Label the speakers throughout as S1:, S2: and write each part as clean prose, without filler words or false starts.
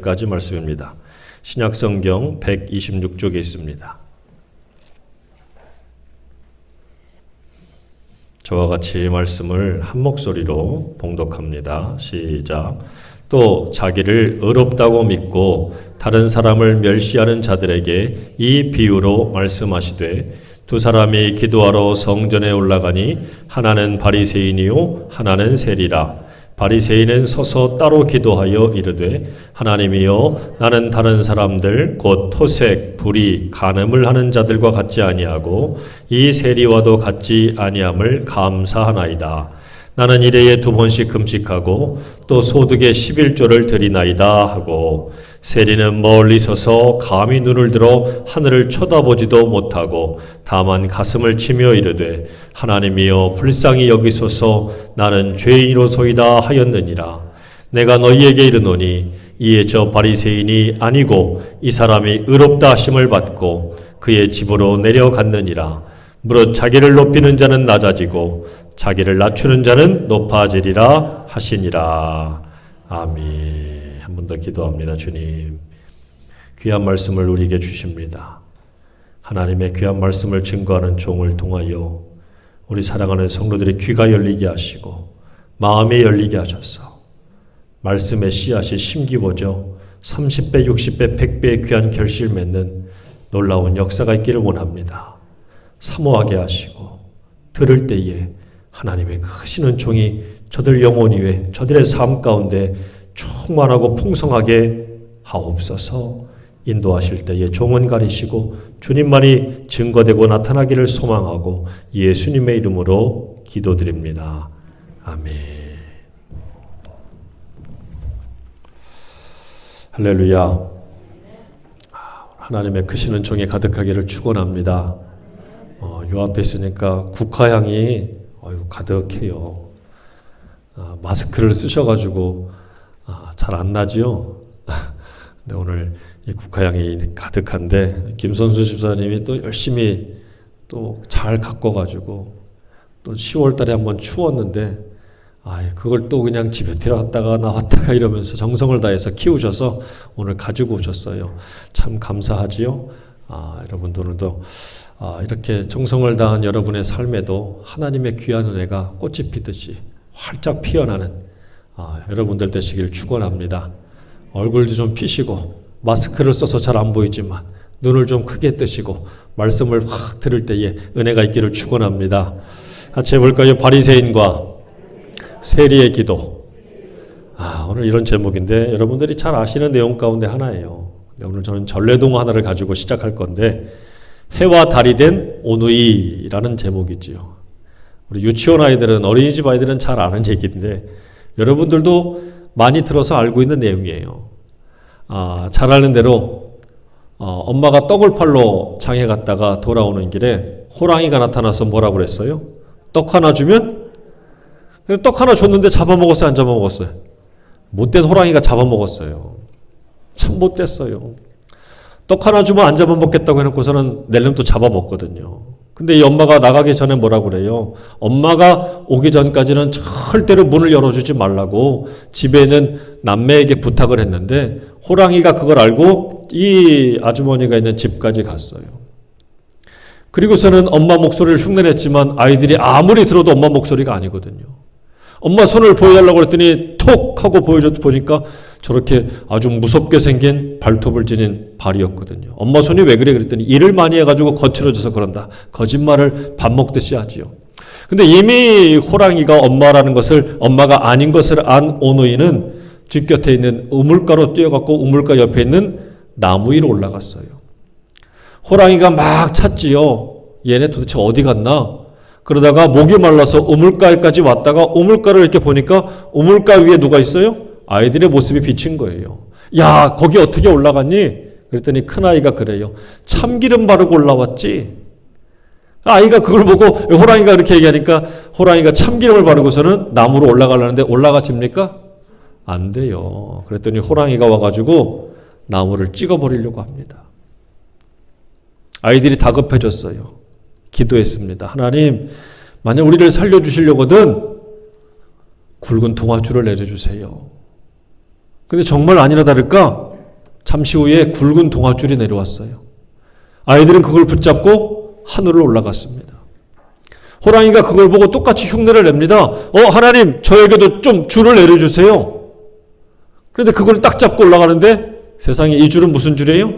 S1: 18절까지 말씀입니다. 신약성경 126쪽에 있습니다. 저와 같이 말씀을 한 목소리로 봉독합니다. 시작. 또 자기를 의롭다고 믿고 다른 사람을 멸시하는 자들에게 이 비유로 말씀하시되 두 사람이 기도하러 성전에 올라가니 하나는 바리새인이요 하나는 세리라. 바리새인은 서서 따로 기도하여 이르되 하나님이여 나는 다른 사람들 곧 토색, 불의, 간음을 하는 자들과 같지 아니하고 이 세리와도 같지 아니함을 감사하나이다. 나는 일해에 2번씩 금식하고 또 소득의 11조를 드리나이다 하고 세리는 멀리 서서 감히 눈을 들어 하늘을 쳐다보지도 못하고 다만 가슴을 치며 이르되 하나님이여 불쌍히 여기소서 나는 죄인이로소이다 하였느니라. 내가 너희에게 이르노니 이에 저 바리새인이 아니고 이 사람이 의롭다 하심을 받고 그의 집으로 내려갔느니라. 무릇 자기를 높이는 자는 낮아지고 자기를 낮추는 자는 높아지리라 하시니라. 아멘. 한 번 더 기도합니다. 주님, 귀한 말씀을 우리에게 주십니다. 하나님의 귀한 말씀을 증거하는 종을 통하여 우리 사랑하는 성도들의 귀가 열리게 하시고 마음이 열리게 하셔서 말씀의 씨앗이 심기보죠 30배, 60배, 100배의 귀한 결실 맺는 놀라운 역사가 있기를 원합니다. 사모하게 하시고 들을 때에 하나님의 크신 은총이 저들 영혼 위에 저들의 삶 가운데 충만하고 풍성하게 하옵소서. 인도하실 때에 종은 가리시고 주님만이 증거되고 나타나기를 소망하고 예수님의 이름으로 기도드립니다. 아멘. 할렐루야. 하나님의 크신 은총이 가득하기를 축원합니다. 요 앞에 있으니까 국화향이 가득해요. 마스크를 쓰셔가지고 잘 안 나지요? 근데 오늘 이 국화향이 가득한데 김선수 집사님이 또 열심히 또 잘 가꿔가지고 또 10월 달에 한번 추웠는데 그걸 또 그냥 집에 들어갔다가 나왔다가 이러면서 정성을 다해서 키우셔서 오늘 가지고 오셨어요. 참 감사하지요? 여러분들도 이렇게 정성을 다한 여러분의 삶에도 하나님의 귀한 은혜가 꽃이 피듯이 활짝 피어나는 여러분들 되시길 축원합니다. 얼굴도 좀 피시고 마스크를 써서 잘 안 보이지만 눈을 좀 크게 뜨시고 말씀을 확 들을 때에 은혜가 있기를 축원합니다. 같이 해볼까요? 바리새인과 세리의 기도. 오늘 이런 제목인데 여러분들이 잘 아시는 내용 가운데 하나예요. 오늘 저는 전래동 하나를 가지고 시작할 건데 해와 달이 된 오누이라는 제목이지요. 우리 유치원 아이들은 어린이집 아이들은 잘 아는 얘기인데 여러분들도 많이 들어서 알고 있는 내용이에요. 잘 아는 대로 엄마가 떡을 팔러 장에 갔다가 돌아오는 길에 호랑이가 나타나서 뭐라고 그랬어요? 떡 하나 주면? 떡 하나 줬는데 잡아먹었어요? 안 잡아먹었어요? 못된 호랑이가 잡아먹었어요. 참 못됐어요. 떡 하나 주면 안 잡아먹겠다고 해놓고서는 낼름 또 잡아먹거든요. 근데 이 엄마가 나가기 전에 뭐라고 그래요? 엄마가 오기 전까지는 절대로 문을 열어주지 말라고 집에 있는 남매에게 부탁을 했는데 호랑이가 그걸 알고 이 아주머니가 있는 집까지 갔어요. 그리고서는 엄마 목소리를 흉내냈지만 아이들이 아무리 들어도 엄마 목소리가 아니거든요. 엄마 손을 보여달라고 그랬더니 톡 하고 보니까 저렇게 아주 무섭게 생긴 발톱을 지닌 발이었거든요. 엄마 손이 왜 그래 그랬더니 일을 많이 해가지고 거칠어져서 그런다. 거짓말을 밥 먹듯이 하지요. 근데 이미 호랑이가 엄마가 아닌 것을 안 오누이는 뒷곁에 있는 우물가로 뛰어갔고 우물가 옆에 있는 나무 위로 올라갔어요. 호랑이가 막 찾지요. 얘네 도대체 어디 갔나? 그러다가 목이 말라서 우물가에까지 왔다가 우물가를 이렇게 보니까 우물가 위에 누가 있어요? 아이들의 모습이 비친 거예요. 야, 거기 어떻게 올라갔니? 그랬더니 큰아이가 그래요. 참기름 바르고 올라왔지. 아이가 그걸 보고 호랑이가 그렇게 얘기하니까 호랑이가 참기름을 바르고서는 나무로 올라가려는데 올라가집니까? 안 돼요. 그랬더니 호랑이가 와가지고 나무를 찍어버리려고 합니다. 아이들이 다급해졌어요. 기도했습니다. 하나님, 만약 우리를 살려주시려거든 굵은 동아줄을 내려주세요. 근데 정말 아니나 다를까 잠시 후에 굵은 동아줄이 내려왔어요. 아이들은 그걸 붙잡고 하늘로 올라갔습니다. 호랑이가 그걸 보고 똑같이 흉내를 냅니다. 하나님, 저에게도 좀 줄을 내려주세요. 그런데 그걸 딱 잡고 올라가는데 세상에 이 줄은 무슨 줄이에요?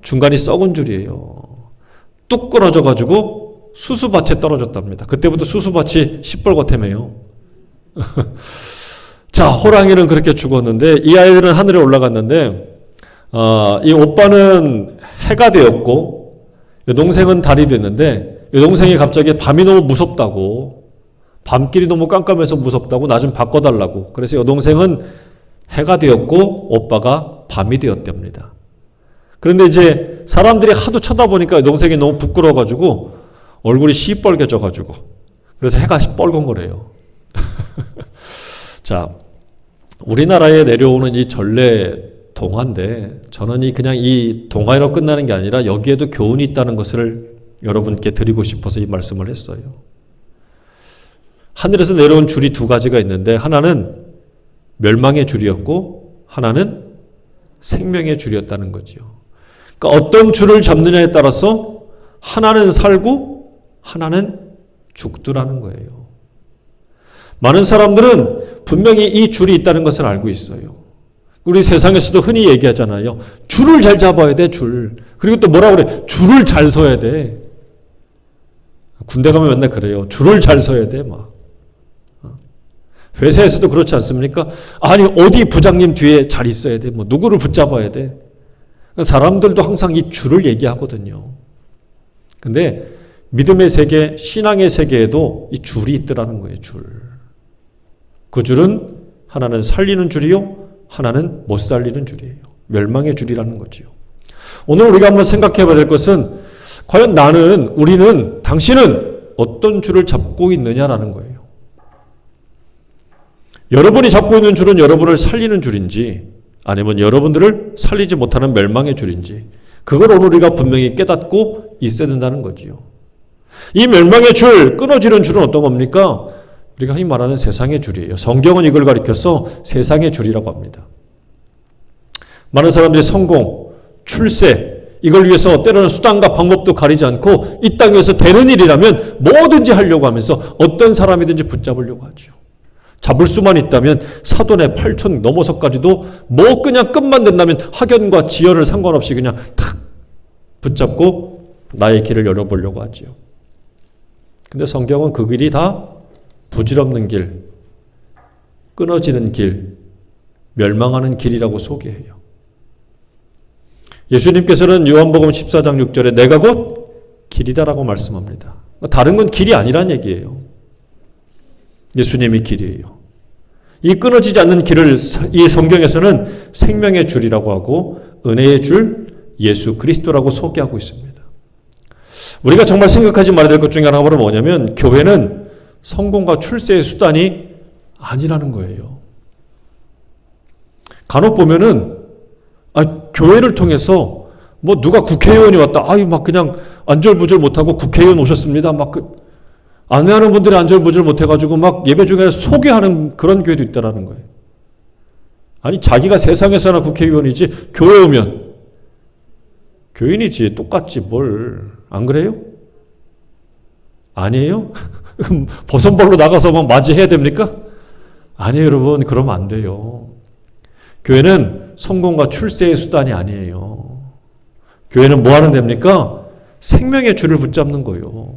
S1: 중간이 썩은 줄이에요. 뚝 끊어져가지고 수수밭에 떨어졌답니다. 그때부터 수수밭이 시뻘겋다며요. 자, 호랑이는 그렇게 죽었는데 이 아이들은 하늘에 올라갔는데 이 오빠는 해가 되었고 여동생은 달이 됐는데 여동생이 갑자기 밤이 너무 무섭다고, 밤길이 너무 깜깜해서 무섭다고 나 좀 바꿔달라고, 그래서 여동생은 해가 되었고 오빠가 밤이 되었답니다. 그런데 이제 사람들이 하도 쳐다보니까 여동생이 너무 부끄러워가지고 얼굴이 시뻘개져가지고 그래서 해가 시뻘건 거래요. 자, 우리나라에 내려오는 이 전래 동화인데 저는 그냥 이 동화로 끝나는 게 아니라 여기에도 교훈이 있다는 것을 여러분께 드리고 싶어서 이 말씀을 했어요. 하늘에서 내려온 줄이 두 가지가 있는데 하나는 멸망의 줄이었고 하나는 생명의 줄이었다는 거지요. 그러니까 어떤 줄을 잡느냐에 따라서 하나는 살고 하나는 죽더라는 거예요. 많은 사람들은 분명히 이 줄이 있다는 것을 알고 있어요. 우리 세상에서도 흔히 얘기하잖아요. 줄을 잘 잡아야 돼, 줄. 그리고 또 뭐라 그래? 줄을 잘 서야 돼. 군대 가면 맨날 그래요. 줄을 잘 서야 돼, 막. 회사에서도 그렇지 않습니까? 아니, 어디 부장님 뒤에 잘 있어야 돼. 뭐, 누구를 붙잡아야 돼. 사람들도 항상 이 줄을 얘기하거든요. 근데 믿음의 세계, 신앙의 세계에도 이 줄이 있더라는 거예요, 줄. 그 줄은 하나는 살리는 줄이요, 하나는 못 살리는 줄이에요. 멸망의 줄이라는 거지요. 오늘 우리가 한번 생각해 봐야 될 것은 과연 우리는, 당신은 어떤 줄을 잡고 있느냐라는 거예요. 여러분이 잡고 있는 줄은 여러분을 살리는 줄인지 아니면 여러분들을 살리지 못하는 멸망의 줄인지 그걸 오늘 우리가 분명히 깨닫고 있어야 된다는 거지요. 이 멸망의 줄, 끊어지는 줄은 어떤 겁니까? 우리가 흔히 말하는 세상의 줄이에요. 성경은 이걸 가리켜서 세상의 줄이라고 합니다. 많은 사람들이 성공, 출세, 이걸 위해서 때로는 수단과 방법도 가리지 않고 이 땅에서 되는 일이라면 뭐든지 하려고 하면서 어떤 사람이든지 붙잡으려고 하죠. 잡을 수만 있다면 사돈의 8천 넘어서까지도 뭐 그냥 끝만 된다면 학연과 지연을 상관없이 그냥 탁 붙잡고 나의 길을 열어보려고 하지요. 근데 성경은 그 길이 다 부질없는 길, 끊어지는 길, 멸망하는 길이라고 소개해요. 예수님께서는 요한복음 14장 6절에 내가 곧 길이다라고 말씀합니다. 다른 건 길이 아니란 얘기예요. 예수님이 길이에요. 이 끊어지지 않는 길을 이 성경에서는 생명의 줄이라고 하고 은혜의 줄 예수 그리스도라고 소개하고 있습니다. 우리가 정말 생각하지 말아야 될 것 중에 하나가 바로 뭐냐면 교회는 성공과 출세의 수단이 아니라는 거예요. 간혹 보면은 교회를 통해서 뭐 누가 국회의원이 왔다. 막 그냥 안절부절 못하고 국회의원 오셨습니다. 막 안내하는 분들이 안절부절 못해가지고 막 예배 중에 소개하는 그런 교회도 있다라는 거예요. 아니 자기가 세상에서나 국회의원이지 교회 오면 교인이지 똑같지 뭘. 안 그래요? 아니에요? 버선벌로 나가서 막 맞이해야 됩니까? 아니에요 여러분. 그러면 안 돼요. 교회는 성공과 출세의 수단이 아니에요. 교회는 뭐 하는 데입니까? 생명의 줄을 붙잡는 거예요.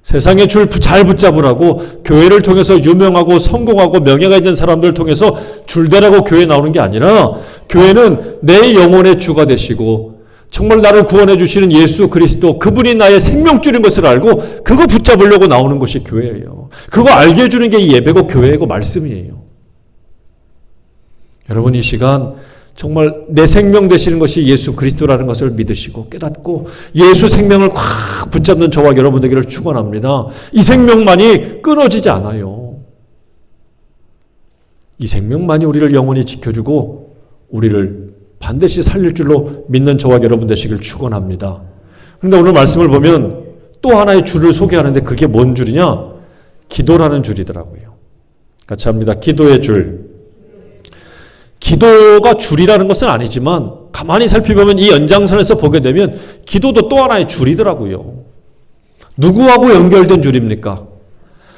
S1: 세상의 줄 잘 붙잡으라고 교회를 통해서 유명하고 성공하고 명예가 있는 사람들을 통해서 줄대라고 교회에 나오는 게 아니라 교회는 내 영혼의 주가 되시고 정말 나를 구원해 주시는 예수 그리스도 그분이 나의 생명줄인 것을 알고 그거 붙잡으려고 나오는 것이 교회예요. 그거 알게 해주는 게 이 예배고 교회고 말씀이에요. 여러분 이 시간 정말 내 생명 되시는 것이 예수 그리스도라는 것을 믿으시고 깨닫고 예수 생명을 확 붙잡는 저와 여러분 되기를 축원합니다. 이 생명만이 끊어지지 않아요. 이 생명만이 우리를 영원히 지켜주고 우리를 반드시 살릴 줄로 믿는 저와 여러분 되시길 축원합니다. 그런데 오늘 말씀을 보면 또 하나의 줄을 소개하는데 그게 뭔 줄이냐? 기도라는 줄이더라고요. 같이 합니다. 기도의 줄. 기도가 줄이라는 것은 아니지만 가만히 살펴보면 이 연장선에서 보게 되면 기도도 또 하나의 줄이더라고요. 누구하고 연결된 줄입니까?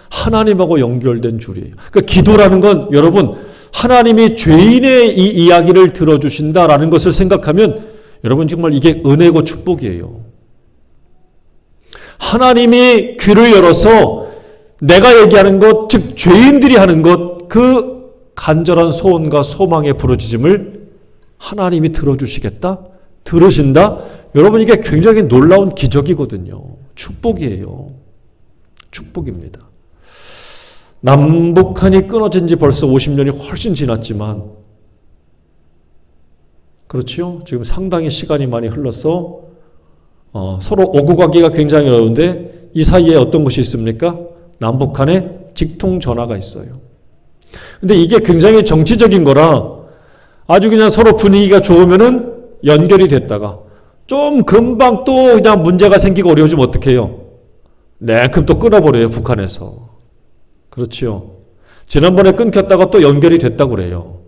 S1: 하나님하고 연결된 줄이에요. 그러니까 기도라는 건 여러분 하나님이 죄인의 이 이야기를 들어주신다라는 것을 생각하면 여러분 정말 이게 은혜고 축복이에요. 하나님이 귀를 열어서 내가 얘기하는 것, 즉 죄인들이 하는 것, 그 간절한 소원과 소망의 부르짖음을 하나님이 들어주시겠다? 들으신다? 여러분 이게 굉장히 놀라운 기적이거든요. 축복이에요. 축복입니다. 남북한이 끊어진 지 벌써 50년이 훨씬 지났지만 그렇죠? 지금 상당히 시간이 많이 흘러서 서로 오고 가기가 굉장히 어려운데 이 사이에 어떤 것이 있습니까? 남북한의 직통 전화가 있어요. 근데 이게 굉장히 정치적인 거라 아주 그냥 서로 분위기가 좋으면은 연결이 됐다가 좀 금방 또 그냥 문제가 생기고 어려워지면 어떻게 해요? 네, 그럼 또 끊어버려요, 북한에서. 그렇지요. 지난번에 끊겼다가 또 연결이 됐다고 그래요.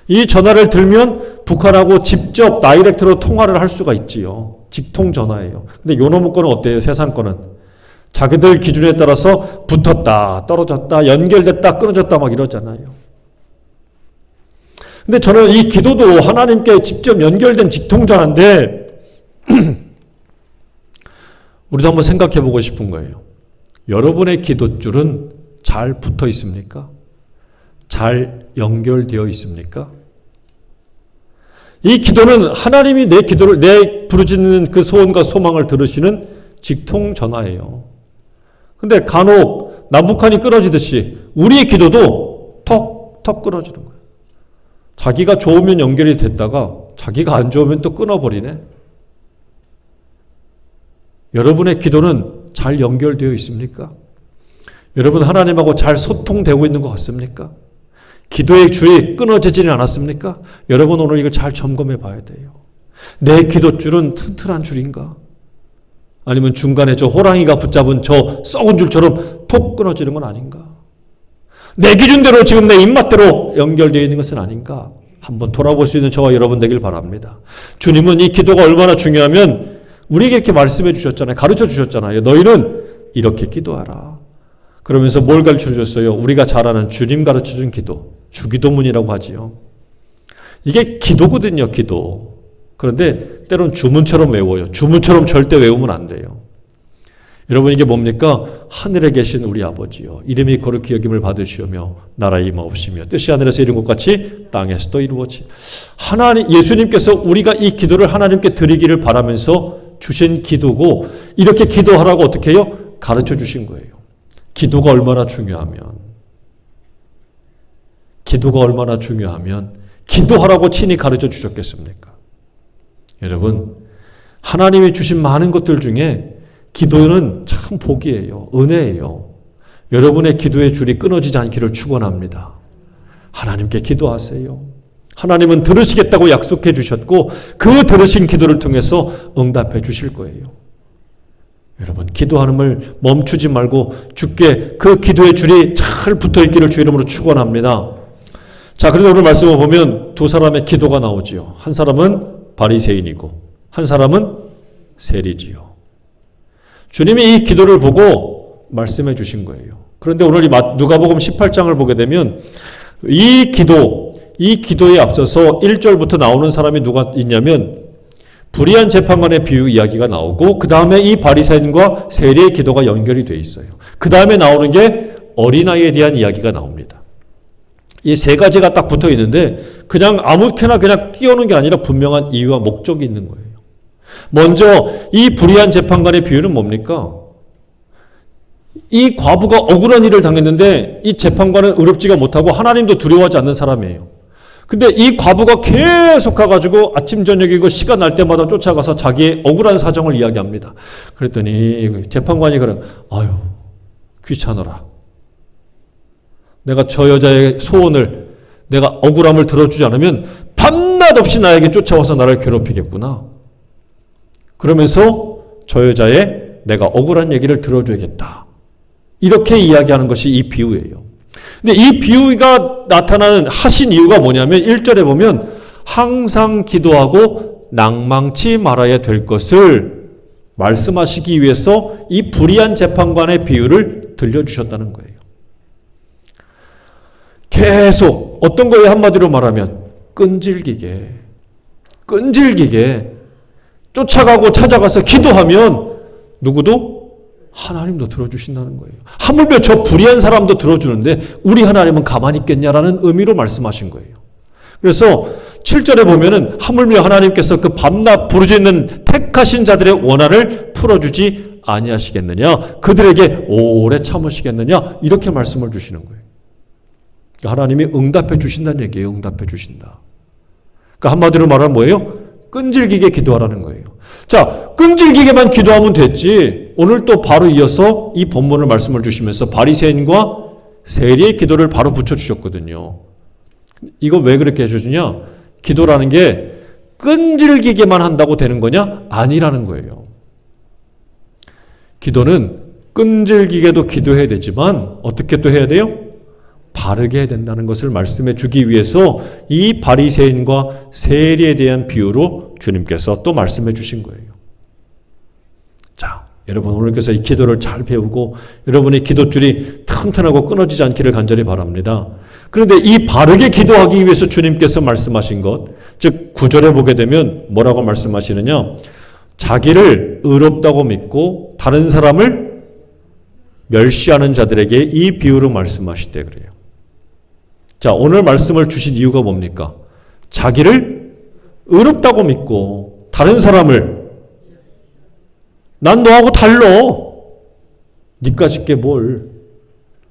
S1: 이 전화를 들면 북한하고 직접 다이렉트로 통화를 할 수가 있지요. 직통 전화예요. 근데 요놈의 거는 어때요? 세상 거는. 자기들 기준에 따라서 붙었다, 떨어졌다, 연결됐다, 끊어졌다 막 이러잖아요. 근데 저는 이 기도도 하나님께 직접 연결된 직통 전화인데 우리도 한번 생각해 보고 싶은 거예요. 여러분의 기도줄은 잘 붙어 있습니까? 잘 연결되어 있습니까? 이 기도는 하나님이 내 기도를, 내 부르짖는 그 소원과 소망을 들으시는 직통 전화예요. 근데 간혹 남북한이 끊어지듯이 우리의 기도도 턱 끊어지는 거예요. 자기가 좋으면 연결이 됐다가 자기가 안 좋으면 또 끊어버리네. 여러분의 기도는 잘 연결되어 있습니까? 여러분 하나님하고 잘 소통되고 있는 것 같습니까? 기도의 줄이 끊어지지는 않았습니까? 여러분 오늘 이거 잘 점검해 봐야 돼요. 내 기도줄은 튼튼한 줄인가? 아니면 중간에 저 호랑이가 붙잡은 저 썩은 줄처럼 톡 끊어지는 건 아닌가? 내 기준대로 지금 내 입맛대로 연결되어 있는 것은 아닌가? 한번 돌아볼 수 있는 저와 여러분 되길 바랍니다. 주님은 이 기도가 얼마나 중요하면 우리에게 이렇게 말씀해 주셨잖아요. 가르쳐 주셨잖아요. 너희는 이렇게 기도하라. 그러면서 뭘 가르쳐 주셨어요? 우리가 잘 아는 주님 가르쳐 준 기도. 주기도문이라고 하지요. 이게 기도거든요. 기도. 그런데 때론 주문처럼 외워요. 주문처럼 절대 외우면 안 돼요. 여러분 이게 뭡니까? 하늘에 계신 우리 아버지요. 이름이 거룩히 여김을 받으시오며 나라의 임하옵시며 뜻이 하늘에서 이룬 것 같이 땅에서도 이루어지. 하나님 예수님께서 우리가 이 기도를 하나님께 드리기를 바라면서 주신 기도고 이렇게 기도하라고 어떻게 해요? 가르쳐 주신 거예요. 기도가 얼마나 중요하면 기도하라고 친히 가르쳐 주셨겠습니까? 여러분 하나님이 주신 많은 것들 중에 기도는 참 복이에요. 은혜예요. 여러분의 기도의 줄이 끊어지지 않기를 축원합니다. 하나님께 기도하세요. 하나님은 들으시겠다고 약속해 주셨고 그 들으신 기도를 통해서 응답해 주실 거예요. 여러분 기도하는 걸 멈추지 말고 주께 그 기도의 줄이 잘 붙어있기를 주 이름으로 축원합니다. 자, 그런데 오늘 말씀을 보면 두 사람의 기도가 나오지요. 한 사람은 바리새인이고 한 사람은 세리지요. 주님이 이 기도를 보고 말씀해 주신 거예요. 그런데 오늘 이 누가복음 18장을 보게 되면 이 기도에 앞서서 1절부터 나오는 사람이 누가 있냐면 불의한 재판관의 비유 이야기가 나오고 그 다음에 이 바리새인과 세리의 기도가 연결이 돼 있어요. 그 다음에 나오는 게 어린아이에 대한 이야기가 나옵니다. 이 세 가지가 딱 붙어 있는데 그냥 아무렇게나 그냥 끼우는 게 아니라 분명한 이유와 목적이 있는 거예요. 먼저 이 불의한 재판관의 비유는 뭡니까? 이 과부가 억울한 일을 당했는데 이 재판관은 의롭지가 못하고 하나님도 두려워하지 않는 사람이에요. 근데 이 과부가 계속 가가지고 아침 저녁이고 시간 날 때마다 쫓아가서 자기의 억울한 사정을 이야기합니다. 그랬더니 재판관이 아유 귀찮아라. 내가 저 여자의 소원을 내가 억울함을 들어주지 않으면 밤낮 없이 나에게 쫓아와서 나를 괴롭히겠구나. 그러면서 저 여자의 내가 억울한 얘기를 들어줘야겠다. 이렇게 이야기하는 것이 이 비유예요. 근데 이 비유가 나타나는 하신 이유가 뭐냐면 1절에 보면 항상 기도하고 낭망치 말아야 될 것을 말씀하시기 위해서 이 불의한 재판관의 비유를 들려주셨다는 거예요. 계속 어떤 거에 한마디로 말하면 끈질기게 쫓아가고 찾아가서 기도하면 누구도 하나님도 들어주신다는 거예요. 하물며 저 불의한 사람도 들어주는데 우리 하나님은 가만히 있겠냐라는 의미로 말씀하신 거예요. 그래서 7절에 보면은 하물며 하나님께서 그 밤낮 부르짖는 택하신 자들의 원한을 풀어주지 아니하시겠느냐, 그들에게 오래 참으시겠느냐, 이렇게 말씀을 주시는 거예요. 하나님이 응답해 주신다는 얘기예요. 응답해 주신다. 그러니까 한마디로 말하면 뭐예요? 끈질기게 기도하라는 거예요. 자, 끈질기게만 기도하면 됐지. 오늘 또 바로 이어서 이 본문을 말씀을 주시면서 바리새인과 세리의 기도를 바로 붙여주셨거든요. 이거 왜 그렇게 해주시냐? 기도라는 게 끈질기게만 한다고 되는 거냐? 아니라는 거예요. 기도는 끈질기게도 기도해야 되지만 어떻게 또 해야 돼요? 바르게 해야 된다는 것을 말씀해 주기 위해서 이 바리새인과 세리에 대한 비유로 주님께서 또 말씀해 주신 거예요. 자, 여러분 오늘께서 이 기도를 잘 배우고 여러분의 기도줄이 튼튼하고 끊어지지 않기를 간절히 바랍니다. 그런데 이 바르게 기도하기 위해서 주님께서 말씀하신 것, 즉 9절에 보게 되면 뭐라고 말씀하시느냐? 자기를 의롭다고 믿고 다른 사람을 멸시하는 자들에게 이 비유로 말씀하시되 그래요. 자, 오늘 말씀을 주신 이유가 뭡니까? 자기를 의롭다고 믿고 다른 사람을 난 너하고 달라. 니까 짓게 뭘.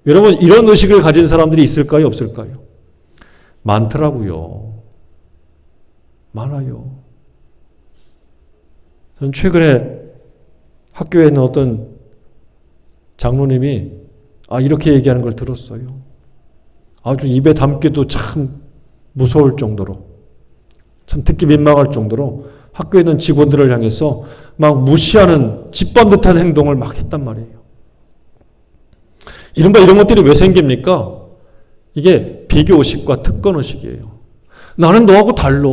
S1: 여러분 이런 의식을 가진 사람들이 있을까요? 없을까요? 많더라고요. 많아요. 전 최근에 학교에 있는 어떤 장로님이 이렇게 얘기하는 걸 들었어요. 아주 입에 담기도 참 무서울 정도로, 참 듣기 민망할 정도로 학교에 있는 직원들을 향해서 막 무시하는 짓밟듯한 행동을 막 했단 말이에요. 이런 것들이 왜 생깁니까? 이게 비교의식과 특권의식이에요. 나는 너하고 달라.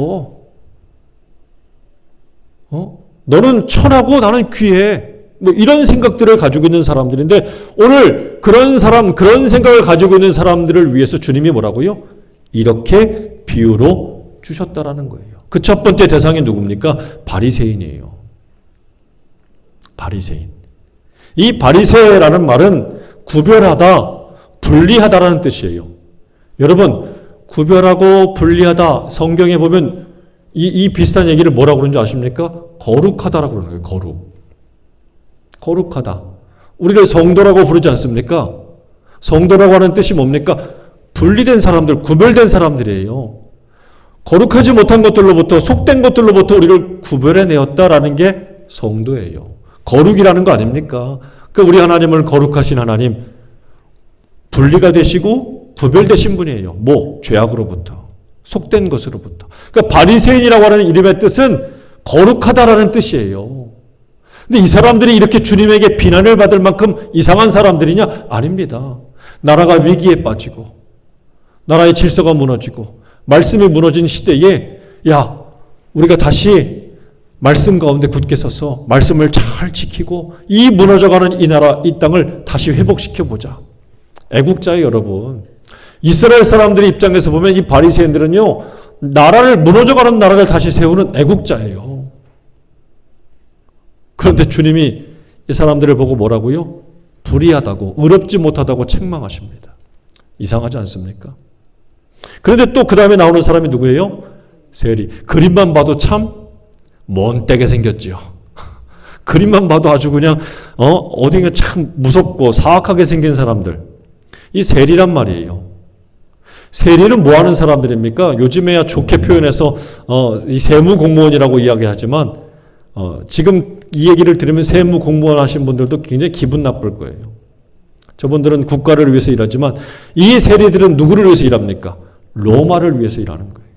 S1: 너는 천하고 나는 귀해. 뭐 이런 생각들을 가지고 있는 사람들인데 오늘 그런 생각을 가지고 있는 사람들을 위해서 주님이 뭐라고요? 이렇게 비유로 주셨다라는 거예요. 그 첫 번째 대상이 누굽니까? 바리새인이에요. 바리새인. 이 바리새라는 말은 구별하다, 분리하다라는 뜻이에요. 여러분, 구별하고 분리하다 성경에 보면 이 비슷한 얘기를 뭐라고 그러는지 아십니까? 거룩하다라고 그러는 거예요. 거룩하다. 우리를 성도라고 부르지 않습니까? 성도라고 하는 뜻이 뭡니까? 분리된 사람들, 구별된 사람들이에요. 거룩하지 못한 것들로부터, 속된 것들로부터 우리를 구별해내었다라는 게 성도예요. 거룩이라는 거 아닙니까? 우리 하나님을 거룩하신 하나님, 분리가 되시고 구별되신 분이에요. 뭐? 죄악으로부터, 속된 것으로부터. 그러니까 바리새인이라고 하는 이름의 뜻은 거룩하다라는 뜻이에요. 근데 이 사람들이 이렇게 주님에게 비난을 받을 만큼 이상한 사람들이냐? 아닙니다. 나라가 위기에 빠지고 나라의 질서가 무너지고 말씀이 무너진 시대에 우리가 다시 말씀 가운데 굳게 서서 말씀을 잘 지키고 이 무너져가는 이 나라, 이 땅을 다시 회복시켜보자. 애국자예요, 여러분. 이스라엘 사람들의 입장에서 보면 이 바리새인들은요, 무너져가는 나라를 다시 세우는 애국자예요. 그런데 주님이 이 사람들을 보고 뭐라고요? 불의하다고, 의롭지 못하다고 책망하십니다. 이상하지 않습니까? 그런데 또 그 다음에 나오는 사람이 누구예요? 세리. 그림만 봐도 참 먼떼게 생겼지요. 그림만 봐도 아주 그냥 어딘가 참 무섭고 사악하게 생긴 사람들. 이 세리란 말이에요. 세리는 뭐 하는 사람들입니까? 요즘에야 좋게 표현해서 이 세무공무원이라고 이야기하지만 지금 이 얘기를 들으면 세무공무원 하신 분들도 굉장히 기분 나쁠 거예요. 저분들은 국가를 위해서 일하지만 이 세리들은 누구를 위해서 일합니까? 로마를 위해서 일하는 거예요.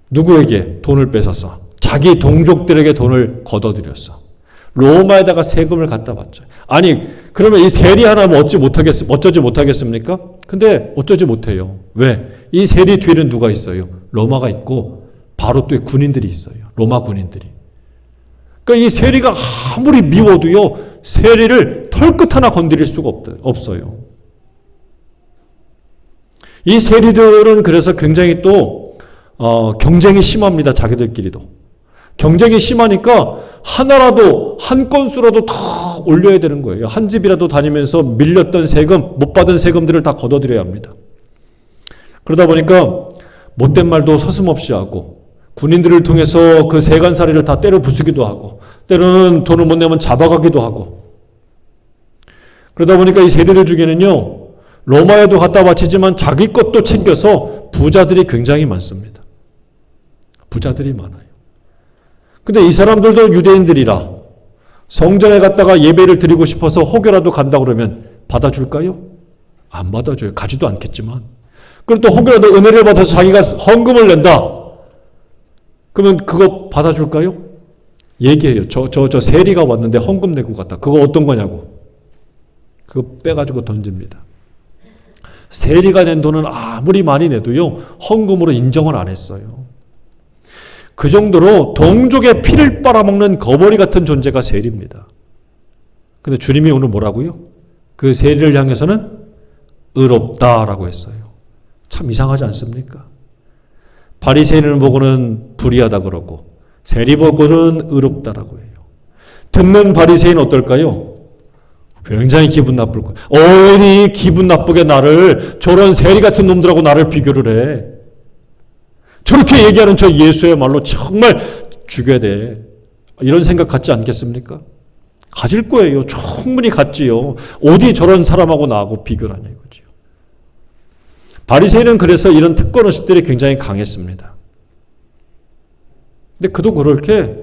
S1: 누구에게? 돈을 뺏어서. 자기 동족들에게 돈을 걷어들였어. 로마에다가 세금을 갖다 바쳐요. 아니 그러면 이 세리 하나면 어쩌지 못하겠습니까? 근데 어쩌지 못해요. 왜? 이 세리 뒤에는 누가 있어요? 로마가 있고 바로 또 군인들이 있어요. 로마 군인들이. 그러니까 이 세리가 아무리 미워도요, 세리를 털끝 하나 건드릴 수가 없어요. 이 세리들은 그래서 굉장히 또 경쟁이 심합니다. 자기들끼리도. 경쟁이 심하니까 하나라도 한 건수라도 다 올려야 되는 거예요. 한 집이라도 다니면서 밀렸던 세금, 못 받은 세금들을 다 걷어들여야 합니다. 그러다 보니까 못된 말도 서슴없이 하고 군인들을 통해서 그 세간살이를 다 때려 부수기도 하고 때로는 돈을 못 내면 잡아가기도 하고 그러다 보니까 이 세리를 중에는요 로마에도 갖다 바치지만 자기 것도 챙겨서 부자들이 굉장히 많습니다. 부자들이 많아요. 근데 이 사람들도 유대인들이라 성전에 갔다가 예배를 드리고 싶어서 혹여라도 간다 그러면 받아줄까요? 안 받아줘요. 가지도 않겠지만. 그리고 또 혹여라도 은혜를 받아서 자기가 헌금을 낸다. 그러면 그거 받아줄까요? 얘기해요. 저 세리가 왔는데 헌금 내고 갔다. 그거 어떤 거냐고. 그거 빼가지고 던집니다. 세리가 낸 돈은 아무리 많이 내도요. 헌금으로 인정을 안 했어요. 그 정도로 동족의 피를 빨아먹는 거머리 같은 존재가 세리입니다. 근데 주님이 오늘 뭐라고요? 그 세리를 향해서는 의롭다라고 했어요. 참 이상하지 않습니까? 바리새인을 보고는 불의하다 그러고 세리 보고는 의롭다라고 해요. 듣는 바리새인 어떨까요? 굉장히 기분 나쁠 거예요. 어디 기분 나쁘게 나를 저런 세리 같은 놈들하고 나를 비교를 해. 저렇게 얘기하는 저 예수야말로 정말 죽여야 돼. 이런 생각 갖지 않겠습니까? 가질 거예요. 충분히 갖지요. 어디 저런 사람하고 나하고 비교를 하냐 이거죠. 바리새인은 그래서 이런 특권의식들이 굉장히 강했습니다. 근데 그도 그렇게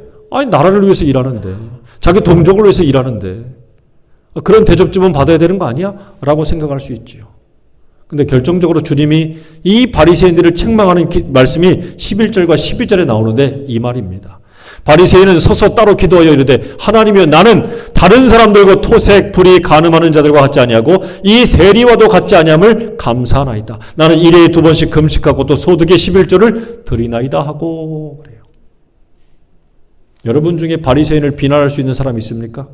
S1: 나라를 위해서 일하는데 자기 동족을 위해서 일하는데 그런 대접쯤은 받아야 되는 거 아니야? 라고 생각할 수 있지요. 근데 결정적으로 주님이 이 바리새인들을 책망하는 말씀이 11절과 12절에 나오는데 이 말입니다. 바리새인은 서서 따로 기도하여 이르되 하나님이여 나는 다른 사람들과 토색, 불의, 간음하는 자들과 같지 아니하고 이 세리와도 같지 아니함을 감사하나이다. 나는 일회에 2번씩 금식하고 또 소득의 11조를 드리나이다 하고 그래요. 여러분 중에 바리새인을 비난할 수 있는 사람이 있습니까?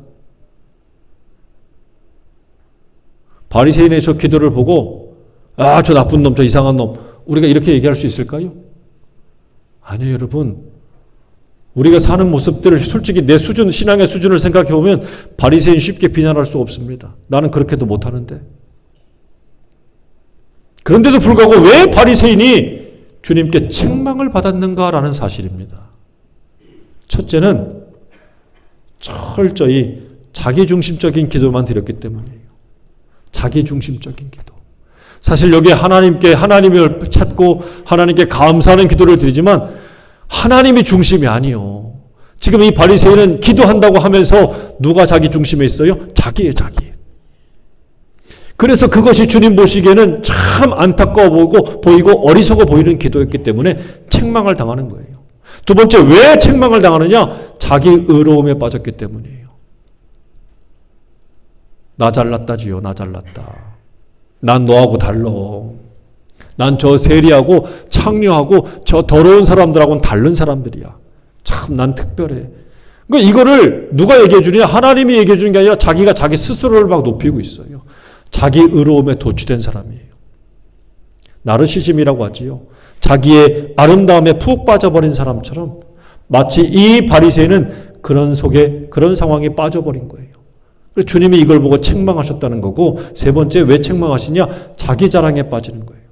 S1: 바리새인의 저 기도를 보고 저 나쁜 놈, 저 이상한 놈 우리가 이렇게 얘기할 수 있을까요? 아니요 여러분. 우리가 사는 모습들을 솔직히 내 수준, 신앙의 수준을 생각해 보면 바리새인 쉽게 비난할 수 없습니다. 나는 그렇게도 못하는데. 그런데도 불구하고 왜 바리새인이 주님께 책망을 받았는가라는 사실입니다. 첫째는 철저히 자기중심적인 기도만 드렸기 때문이에요. 자기중심적인 기도. 사실 여기에 하나님을 찾고 하나님께 감사하는 기도를 드리지만 하나님이 중심이 아니요. 지금 이 바리새인은 기도한다고 하면서 누가 자기 중심에 있어요? 자기예요, 자기. 그래서 그것이 주님 보시기에는 참 안타까워 보이고 어리석어 보이는 기도였기 때문에 책망을 당하는 거예요. 두 번째, 왜 책망을 당하느냐? 자기 의로움에 빠졌기 때문이에요. 나 잘났다지요, 나 잘났다. 난 너하고 달라. 난 저 세리하고 창녀하고 저 더러운 사람들하고는 다른 사람들이야. 참 난 특별해. 그러니까 이거를 누가 얘기해 주느냐? 하나님이 얘기해 주는 게 아니라 자기가 자기 스스로를 막 높이고 있어요. 자기 의로움에 도취된 사람이에요. 나르시즘이라고 하지요. 자기의 아름다움에 푹 빠져버린 사람처럼 마치 이 바리새인은 그런 상황에 빠져버린 거예요. 그래서 주님이 이걸 보고 책망하셨다는 거고, 세 번째 왜 책망하시냐? 자기 자랑에 빠지는 거예요.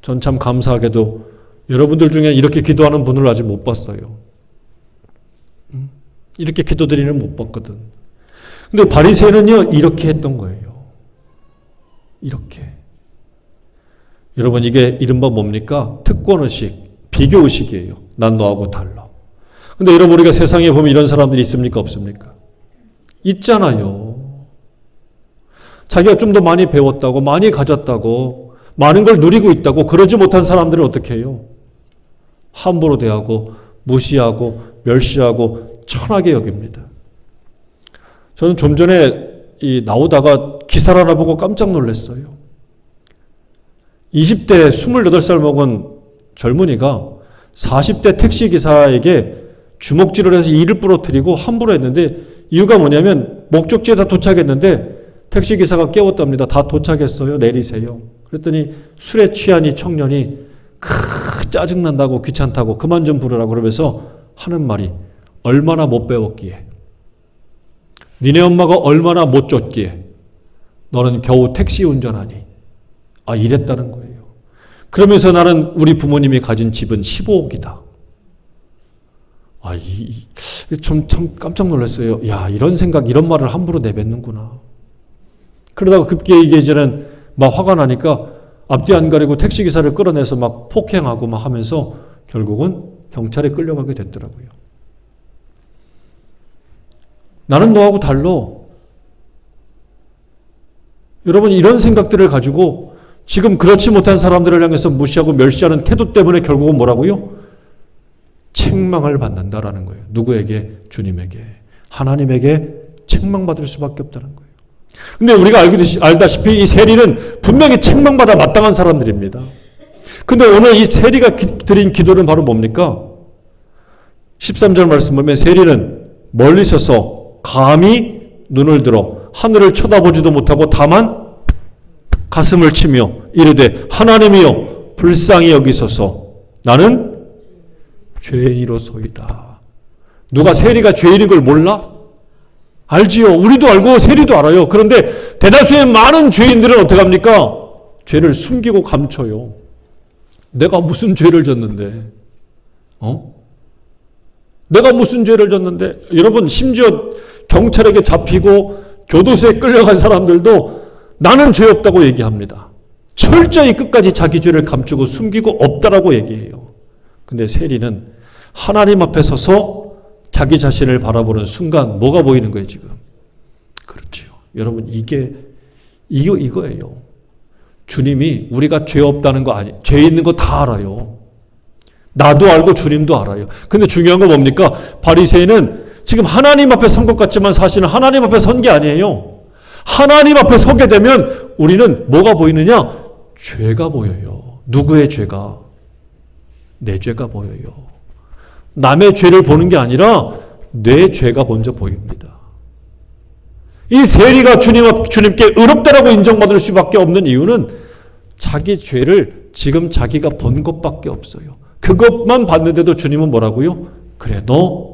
S1: 전 참 감사하게도 여러분들 중에 이렇게 기도하는 분을 아직 못 봤어요. 이렇게 기도드리는 못 봤거든. 근데 바리새인은요 이렇게 했던 거예요. 이렇게. 여러분 이게 이른바 뭡니까? 특권의식, 비교의식이에요. 난 너하고 달라. 근데 여러분 우리가 세상에 보면 이런 사람들이 있습니까? 없습니까? 있잖아요. 자기가 좀 더 많이 배웠다고, 많이 가졌다고, 많은 걸 누리고 있다고 그러지 못한 사람들을 어떻게 해요? 함부로 대하고 무시하고 멸시하고 천하게 여깁니다. 저는 좀 전에 나오다가 기사를 하나 보고 깜짝 놀랐어요. 20대 28살 먹은 젊은이가 40대 택시기사에게 주먹질을 해서 이를 부러뜨리고 함부로 했는데, 이유가 뭐냐면 목적지에 다 도착했는데 택시기사가 깨웠답니다. 다 도착했어요. 내리세요. 그랬더니 술에 취한 이 청년이 짜증난다고, 귀찮다고, 그만 좀 부르라고 그러면서 하는 말이, 얼마나 못 배웠기에, 니네 엄마가 얼마나 못 줬기에 너는 겨우 택시 운전하니. 이랬다는 거예요. 그러면서 나는 우리 부모님이 가진 집은 15억이다. 참 깜짝 놀랐어요. 야, 이런 생각, 이런 말을 함부로 내뱉는구나. 그러다가 급기야 이제는 막 화가 나니까 앞뒤 안 가리고 택시기사를 끌어내서 막 폭행하고 막 하면서 결국은 경찰에 끌려가게 됐더라고요. 나는 너하고 달라. 여러분, 이런 생각들을 가지고 지금 그렇지 못한 사람들을 향해서 무시하고 멸시하는 태도 때문에 결국은 뭐라고요? 책망을 받는다라는 거예요. 누구에게? 주님에게. 하나님에게 책망받을 수밖에 없다는 거예요. 근데 우리가 알다시피 이 세리는 분명히 책망받아 마땅한 사람들입니다. 근데 오늘 이 세리가 드린 기도는 바로 뭡니까? 13절 말씀 보면 세리는 멀리 서서 감히 눈을 들어 하늘을 쳐다보지도 못하고 다만 가슴을 치며 이르되, 하나님이여 불쌍히 여기소서, 나는 죄인이로소이다. 누가 세리가 죄인인 걸 몰라? 알지요. 우리도 알고 세리도 알아요. 그런데 대다수의 많은 죄인들은 어떻게 합니까? 죄를 숨기고 감춰요. 내가 무슨 죄를 졌는데? 내가 무슨 죄를 졌는데? 여러분, 심지어 경찰에게 잡히고 교도소에 끌려간 사람들도 나는 죄 없다고 얘기합니다. 철저히 끝까지 자기 죄를 감추고 숨기고 없다라고 얘기해요. 근데 세리는 하나님 앞에 서서 자기 자신을 바라보는 순간 뭐가 보이는 거예요, 지금? 그렇죠. 여러분, 이거예요. 주님이 우리가 죄 없다는 거 죄 있는 거 다 알아요. 나도 알고 주님도 알아요. 근데 중요한 건 뭡니까? 바리새인은 지금 하나님 앞에 선 것 같지만 사실은 하나님 앞에 선 게 아니에요. 하나님 앞에 서게 되면 우리는 뭐가 보이느냐? 죄가 보여요. 누구의 죄가? 내 죄가 보여요. 남의 죄를 보는 게 아니라 내 죄가 먼저 보입니다. 이 세리가 주님께 의롭다라고 인정받을 수밖에 없는 이유는 자기 죄를 지금 자기가 본 것밖에 없어요. 그것만 봤는데도 주님은 뭐라고요? 그래, 너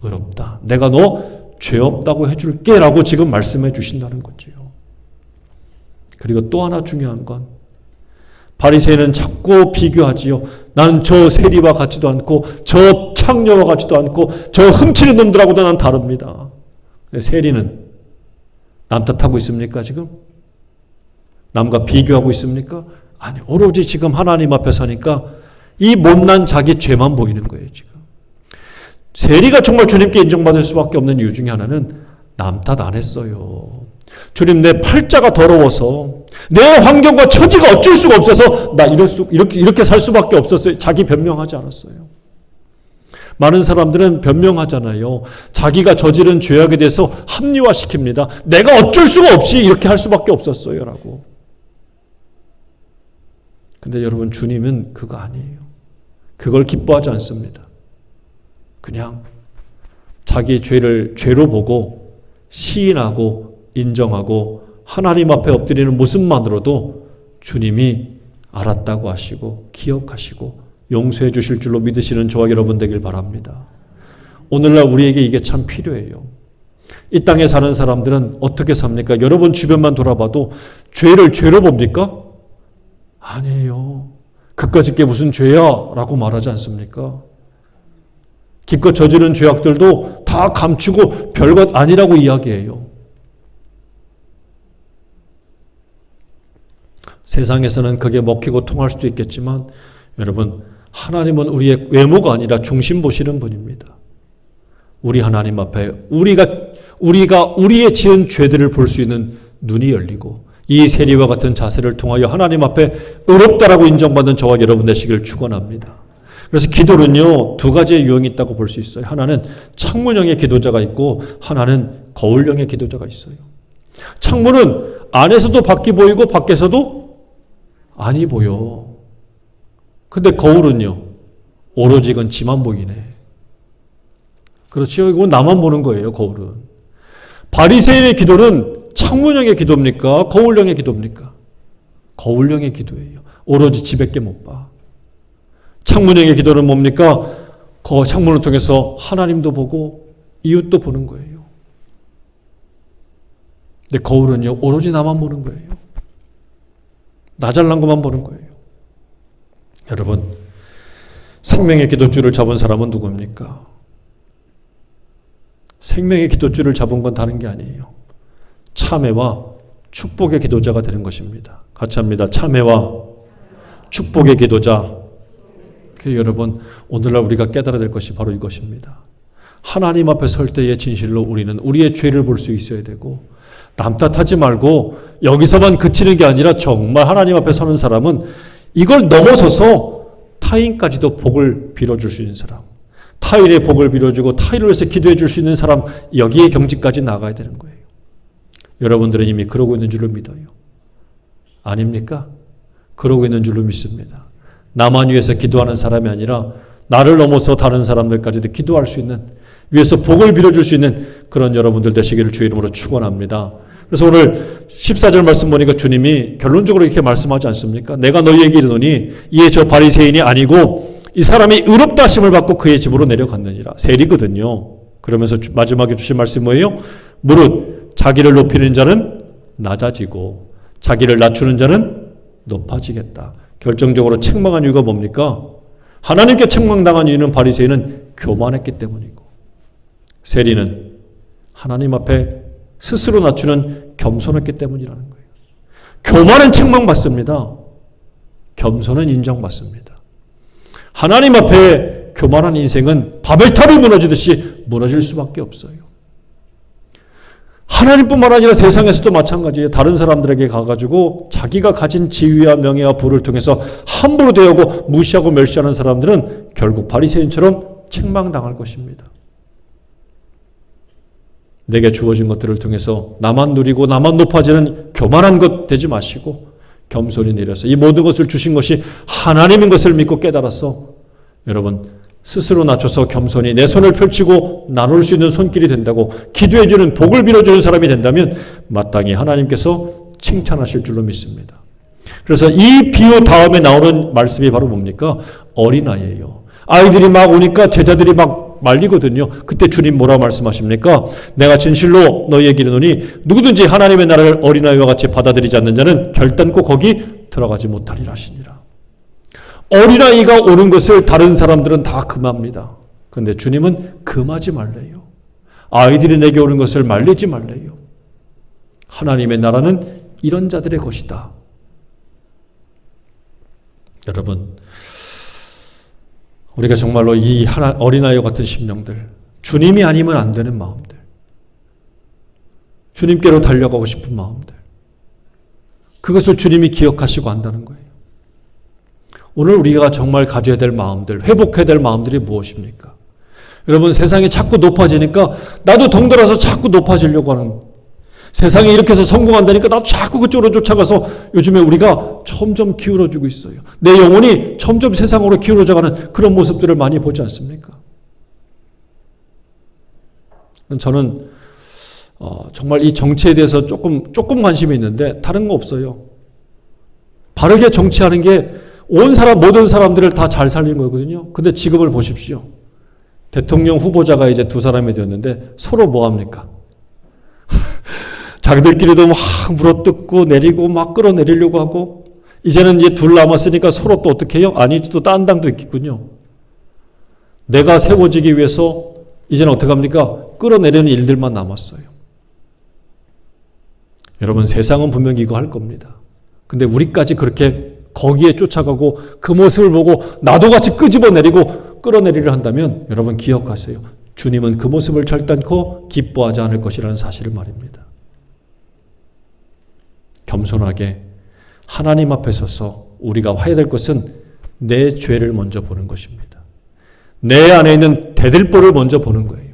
S1: 의롭다. 내가 너 죄 없다고 해줄게 라고 지금 말씀해 주신다는 거죠. 그리고 또 하나 중요한 건 바리새인은 자꾸 비교하지요. 나는 저 세리와 같지도 않고 저 창녀와 같지도 않고 저 훔치는 놈들하고도 난 다릅니다. 세리는 남 탓하고 있습니까 지금? 남과 비교하고 있습니까? 아니, 오로지 지금 하나님 앞에 서니까 이 못난 자기 죄만 보이는 거예요 지금. 세리가 정말 주님께 인정받을 수밖에 없는 이유 중에 하나는 남 탓 안 했어요. 주님, 내 팔자가 더러워서 내 환경과 처지가 어쩔 수가 없어서 나 이렇게 살 수밖에 없었어요. 자기 변명하지 않았어요. 많은 사람들은 변명하잖아요. 자기가 저지른 죄악에 대해서 합리화시킵니다. 내가 어쩔 수가 없이 이렇게 할 수밖에 없었어요 라고. 근데 여러분, 주님은 그거 아니에요. 그걸 기뻐하지 않습니다. 그냥 자기 죄를 죄로 보고 시인하고 인정하고 하나님 앞에 엎드리는 모습만으로도 주님이 알았다고 하시고 기억하시고 용서해 주실 줄로 믿으시는 저와 여러분 되길 바랍니다. 오늘날 우리에게 이게 참 필요해요. 이 땅에 사는 사람들은 어떻게 삽니까? 여러분 주변만 돌아봐도 죄를 죄로 봅니까? 아니에요. 그까짓 게 무슨 죄야? 라고 말하지 않습니까? 기껏 저지른 죄악들도 다 감추고 별것 아니라고 이야기해요. 세상에서는 그게 먹히고 통할 수도 있겠지만 여러분, 하나님은 우리의 외모가 아니라 중심 보시는 분입니다. 우리 하나님 앞에 우리가 우리의 지은 죄들을 볼 수 있는 눈이 열리고 이 세리와 같은 자세를 통하여 하나님 앞에 의롭다라고 인정받는 저와 여러분 되시길 축원합니다. 그래서 기도는요, 두 가지의 유형이 있다고 볼 수 있어요. 하나는 창문형의 기도자가 있고 하나는 거울형의 기도자가 있어요. 창문은 안에서도 밖이 보이고 밖에서도 안이 보여. 근데 거울은요, 오로지 이건 지만 보이네. 그렇죠? 이건 나만 보는 거예요, 거울은. 바리새인의 기도는 창문형의 기도입니까? 거울형의 기도입니까? 거울형의 기도예요. 오로지 지밖에 못 봐. 창문형의 기도는 뭡니까? 그 창문을 통해서 하나님도 보고 이웃도 보는 거예요. 근데 거울은요, 오로지 나만 보는 거예요. 나 잘난 것만 보는 거예요. 여러분, 생명의 기도줄을 잡은 사람은 누구입니까? 생명의 기도줄을 잡은 건 다른 게 아니에요. 참회와 축복의 기도자가 되는 것입니다. 같이 합니다. 참회와 축복의 기도자. 여러분, 오늘날 우리가 깨달아야 될 것이 바로 이것입니다. 하나님 앞에 설 때의 진실로 우리는 우리의 죄를 볼 수 있어야 되고, 남 탓하지 말고 여기서만 그치는 게 아니라 정말 하나님 앞에 서는 사람은 이걸 넘어서서 타인까지도 복을 빌어줄 수 있는 사람, 타인의 복을 빌어주고 타인을 위해서 기도해 줄 수 있는 사람, 여기에 경지까지 나가야 되는 거예요. 여러분들은 이미 그러고 있는 줄로 믿어요. 아닙니까? 그러고 있는 줄로 믿습니다. 나만 위해서 기도하는 사람이 아니라 나를 넘어서 다른 사람들까지도 기도할 수 있는, 위해서 복을 빌어줄 수 있는 그런 여러분들 되시기를 주의 이름으로 축원합니다. 그래서 오늘 14절 말씀 보니까 주님이 결론적으로 이렇게 말씀하지 않습니까? 내가 너희에게 이르노니 이에 저 바리새인이 아니고 이 사람이 의롭다 하심을 받고 그의 집으로 내려갔느니라. 세리거든요. 그러면서 마지막에 주신 말씀이 뭐예요? 무릇 자기를 높이는 자는 낮아지고 자기를 낮추는 자는 높아지겠다. 결정적으로 책망한 이유가 뭡니까? 하나님께 책망당한 이유는 바리새인은 교만했기 때문이고, 세리는 하나님 앞에 스스로 낮추는 겸손했기 때문이라는 거예요. 교만은 책망받습니다. 겸손은 인정받습니다. 하나님 앞에 교만한 인생은 바벨탑이 무너지듯이 무너질 수밖에 없어요. 하나님뿐만 아니라 세상에서도 마찬가지예요. 다른 사람들에게 가가지고 자기가 가진 지위와 명예와 부를 통해서 함부로 대하고 무시하고 멸시하는 사람들은 결국 바리새인처럼 책망당할 것입니다. 내게 주어진 것들을 통해서 나만 누리고 나만 높아지는 교만한 것 되지 마시고 겸손히 내려서 이 모든 것을 주신 것이 하나님인 것을 믿고 깨달아서 여러분 스스로 낮춰서 겸손히 내 손을 펼치고 나눌 수 있는 손길이 된다고, 기도해주는 복을 빌어주는 사람이 된다면 마땅히 하나님께서 칭찬하실 줄로 믿습니다. 그래서 이 비유 다음에 나오는 말씀이 바로 뭡니까? 어린아이예요. 아이들이 막 오니까 제자들이 막 말리거든요. 그때 주님 뭐라고 말씀하십니까? 내가 진실로 너희에게 이르노니 누구든지 하나님의 나라를 어린아이와 같이 받아들이지 않는 자는 결단코 거기 들어가지 못하리라 하시니라. 어린아이가 오는 것을 다른 사람들은 다 금합니다. 그런데 주님은 금하지 말래요. 아이들이 내게 오는 것을 말리지 말래요. 하나님의 나라는 이런 자들의 것이다. 여러분, 우리가 정말로 이 어린아이와 같은 심령들, 주님이 아니면 안 되는 마음들, 주님께로 달려가고 싶은 마음들, 그것을 주님이 기억하시고 한다는 거예요. 오늘 우리가 정말 가져야 될 마음들, 회복해야 될 마음들이 무엇입니까? 여러분, 세상이 자꾸 높아지니까 나도 덩달아서 자꾸 높아지려고 하는, 세상이 이렇게 해서 성공한다니까 나도 자꾸 그쪽으로 쫓아가서 요즘에 우리가 점점 기울어지고 있어요. 내 영혼이 점점 세상으로 기울어져가는 그런 모습들을 많이 보지 않습니까? 저는 정말 이 정치에 대해서 조금 관심이 있는데 다른 거 없어요. 바르게 정치하는 게 모든 사람들을 다 잘 살린 거거든요. 근데 지금을 보십시오. 대통령 후보자가 이제 두 사람이 되었는데 서로 뭐 합니까? 자기들끼리도 막 물어뜯고 내리고 막 끌어내리려고 하고, 이제는 이제 둘 남았으니까 서로 또 어떻게 해요? 아니, 또 딴 당도 있겠군요. 내가 세워지기 위해서 이제는 어떻게 합니까? 끌어내리는 일들만 남았어요. 여러분, 세상은 분명히 이거 할 겁니다. 근데 우리까지 그렇게 거기에 쫓아가고 그 모습을 보고 나도 같이 끄집어내리고 끌어내리려 한다면 여러분 기억하세요. 주님은 그 모습을 절단코 기뻐하지 않을 것이라는 사실을 말입니다. 겸손하게 하나님 앞에 서서 우리가 해야 될 것은 내 죄를 먼저 보는 것입니다. 내 안에 있는 대들보를 먼저 보는 거예요.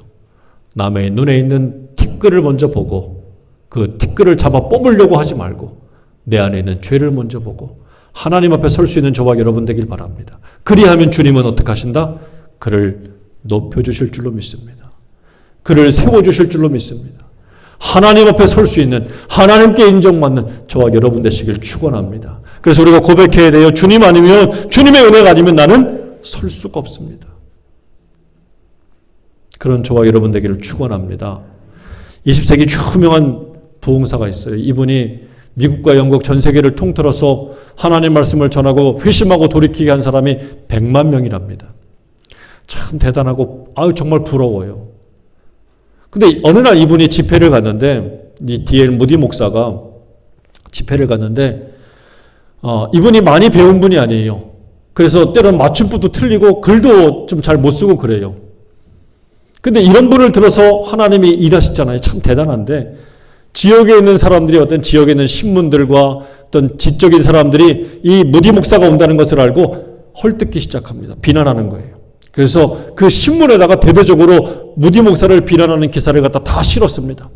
S1: 남의 눈에 있는 티끌을 먼저 보고 그 티끌을 잡아 뽑으려고 하지 말고 내 안에 있는 죄를 먼저 보고 하나님 앞에 설 수 있는 저와 여러분 되길 바랍니다. 그리하면 주님은 어떻게 하신다? 그를 높여주실 줄로 믿습니다. 그를 세워주실 줄로 믿습니다. 하나님 앞에 설 수 있는, 하나님께 인정받는 저와 여러분 되시길 축원합니다. 그래서 우리가 고백해야 돼요. 주님 아니면, 주님의 은혜가 아니면 나는 설 수가 없습니다. 그런 저와 여러분 되기를 축원합니다. 20세기 유명한 부흥사가 있어요. 이분이 미국과 영국 전 세계를 통틀어서 하나님 말씀을 전하고 회심하고 돌이키게 한 사람이 100만 명이랍니다. 참 대단하고 정말 부러워요. 근데 어느 날 이분이 집회를 갔는데 이 D.L. 무디 목사가 집회를 갔는데 이분이 많이 배운 분이 아니에요. 그래서 때로는 맞춤법도 틀리고 글도 좀 잘 못 쓰고 그래요. 근데 이런 분을 들어서 하나님이 일하시잖아요. 참 대단한데 지역에 있는 사람들이 어떤 지역에 있는 신문들과 어떤 지적인 사람들이 이 무디 목사가 온다는 것을 알고 헐뜯기 시작합니다. 비난하는 거예요. 그래서 그 신문에다가 대대적으로 무디 목사를 비난하는 기사를 갖다 다 실었습니다.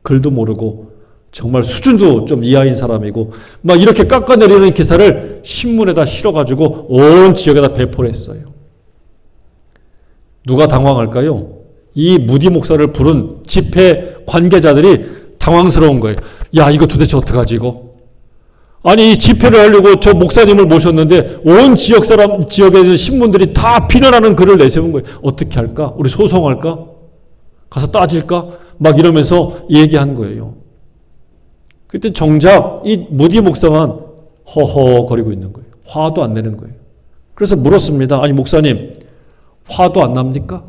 S1: 글도 모르고 정말 수준도 좀 이하인 사람이고 막 이렇게 깎아내리는 기사를 신문에다 실어가지고 온 지역에다 배포를 했어요. 누가 당황할까요? 이 무디 목사를 부른 집회 관계자들이 당황스러운 거예요. 야, 이거 도대체 어떡하지 이거? 아니, 이 집회를 하려고 저 목사님을 모셨는데 온 지역에 있는 신문들이 다 비난하는 글을 내세운 거예요. 어떻게 할까? 우리 소송할까? 가서 따질까? 막 이러면서 얘기한 거예요. 그때 정작 이 무디 목사만 허허거리고 있는 거예요. 화도 안 내는 거예요. 그래서 물었습니다. 아니, 목사님, 화도 안 납니까?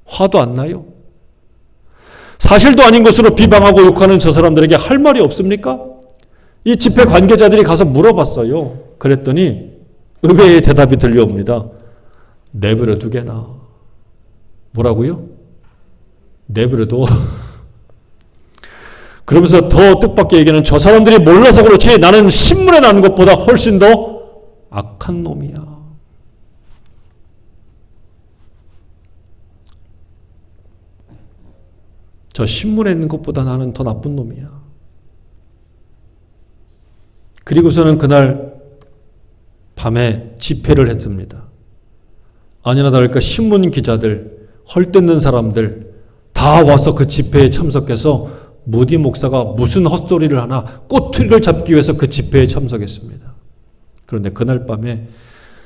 S1: 화도 안 나요? 사실도 아닌 것으로 비방하고 욕하는 저 사람들에게 할 말이 없습니까? 이 집회 관계자들이 가서 물어봤어요. 그랬더니 의외의 대답이 들려옵니다. 내버려 두게나. 뭐라고요? 내버려둬. 그러면서 더 뜻밖의 얘기는 저 사람들이 몰라서 그렇지 나는 신문에 난 것보다 훨씬 더 악한 놈이야. 저 신문에 있는 것보다 나는 더 나쁜 놈이야. 그리고서는 그날 밤에 집회를 했습니다. 아니나 다를까 신문 기자들, 헐뜯는 사람들 다 와서 그 집회에 참석해서 무디 목사가 무슨 헛소리를 하나 꼬투리를 잡기 위해서 그 집회에 참석했습니다. 그런데 그날 밤에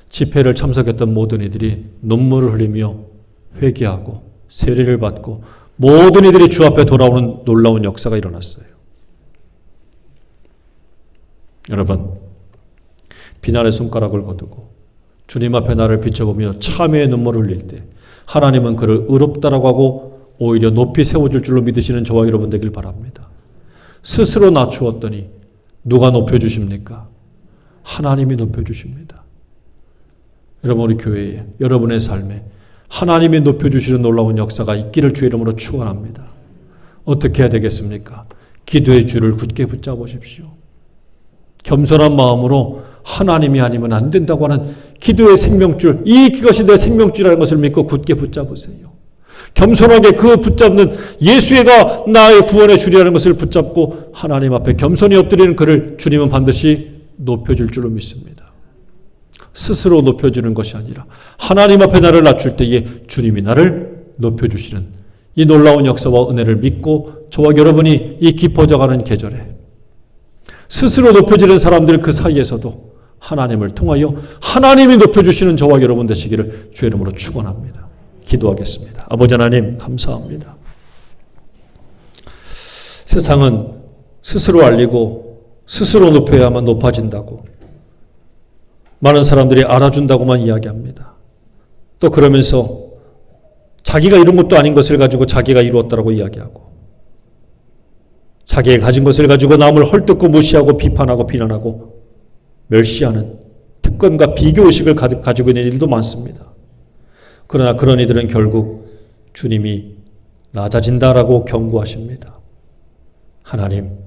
S1: 집회를 참석했던 모든 이들이 눈물을 흘리며 회개하고 세례를 받고 모든 이들이 주 앞에 돌아오는 놀라운 역사가 일어났어요. 여러분, 비난의 손가락을 거두고 주님 앞에 나를 비춰보며 참회의 눈물을 흘릴 때 하나님은 그를 의롭다라고 하고 오히려 높이 세워줄 줄로 믿으시는 저와 여러분 되길 바랍니다. 스스로 낮추었더니 누가 높여주십니까? 하나님이 높여주십니다. 여러분, 우리 교회에, 여러분의 삶에 하나님이 높여주시는 놀라운 역사가 있기를 주의 이름으로 축원합니다. 어떻게 해야 되겠습니까? 기도의 줄을 굳게 붙잡으십시오. 겸손한 마음으로 하나님이 아니면 안 된다고 하는 기도의 생명줄, 이것이 내 생명줄이라는 것을 믿고 굳게 붙잡으세요. 겸손하게 그 붙잡는 예수가 나의 구원의 줄이라는 것을 붙잡고 하나님 앞에 겸손히 엎드리는 그를 주님은 반드시 높여줄 줄로 믿습니다. 스스로 높여주는 것이 아니라 하나님 앞에 나를 낮출 때에 주님이 나를 높여주시는 이 놀라운 역사와 은혜를 믿고 저와 여러분이 이 깊어져가는 계절에 스스로 높여지는 사람들 그 사이에서도 하나님을 통하여 하나님이 높여주시는 저와 여러분 되시기를 주의 이름으로 축원합니다. 기도하겠습니다. 아버지 하나님 감사합니다. 세상은 스스로 알리고 스스로 높여야만 높아진다고 많은 사람들이 알아준다고만 이야기합니다. 또 그러면서 자기가 이룬 것도 아닌 것을 가지고 자기가 이루었다고 이야기하고 자기가 가진 것을 가지고 남을 헐뜯고 무시하고 비판하고 비난하고 멸시하는 특권과 비교의식을 가지고 있는 일도 많습니다. 그러나 그런 이들은 결국 주님이 낮아진다라고 경고하십니다. 하나님,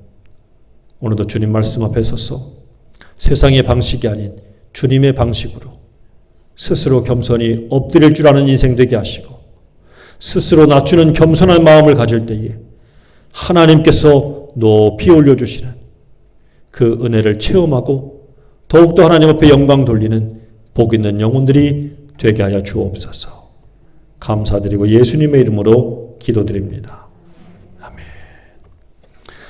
S1: 오늘도 주님 말씀 앞에 서서 세상의 방식이 아닌 주님의 방식으로 스스로 겸손히 엎드릴 줄 아는 인생 되게 하시고 스스로 낮추는 겸손한 마음을 가질 때에 하나님께서 높이 올려주시는 그 은혜를 체험하고 더욱더 하나님 앞에 영광 돌리는 복 있는 영혼들이 되게 하여 주옵소서. 감사드리고 예수님의 이름으로 기도드립니다.